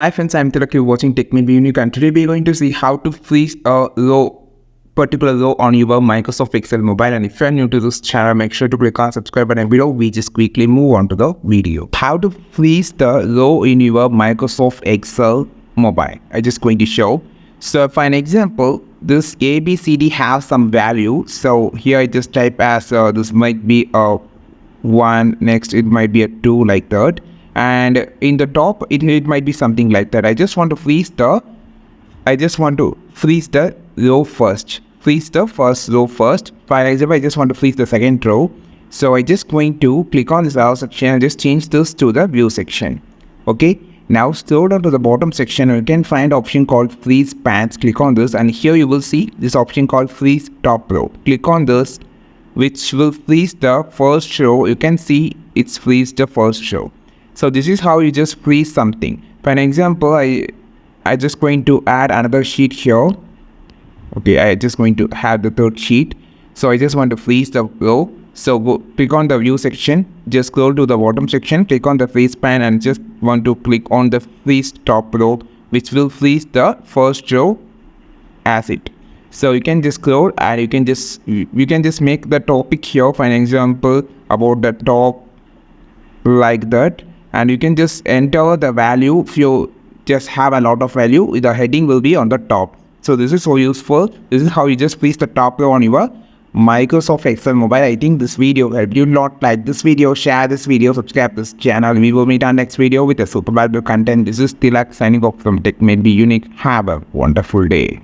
Hi friends, I'm Tilak. You're watching TechMade Unique, and today we're going to see how to freeze a particular row on your Microsoft Excel mobile. And if you're new to this channel, make sure to click on subscribe button below. We just quickly move on to the video. How to freeze the row in your Microsoft Excel mobile. I'm just going to show. So for an example, this ABCD has some value. So here I just type as this might be a 1, next it might be a 2, like that, and in the top it might be something like that. I just want to freeze the row first, freeze the first row first. For example, I just want to freeze the second row, so I just going to click on this arrow section and just change this to the view section. Okay, now scroll down to the bottom section and you can find option called freeze pans. Click on this and here you will see this option called freeze top row. Click on this, which will freeze the first row. You can see it's freeze the first row. So this is how you just freeze something. For an example, I just going to add another sheet here. Okay, I just going to have the third sheet. So I just want to freeze the row. So click on the view section, just scroll to the bottom section, click on the freeze pan and just want to click on the freeze top row, which will freeze the first row as it. So you can just scroll and you can just make the topic here, for an example, about the top, like that, and you can just enter the value. If you just have a lot of value, the heading will be on the top. So this is so useful. This is how you just freeze the top row on your Microsoft Excel mobile. I think this video helped you a lot. Like this video, share this video, subscribe this channel. We will meet on next video with a super valuable content. This is Tilak signing off from TechMade Unique. Have a wonderful day.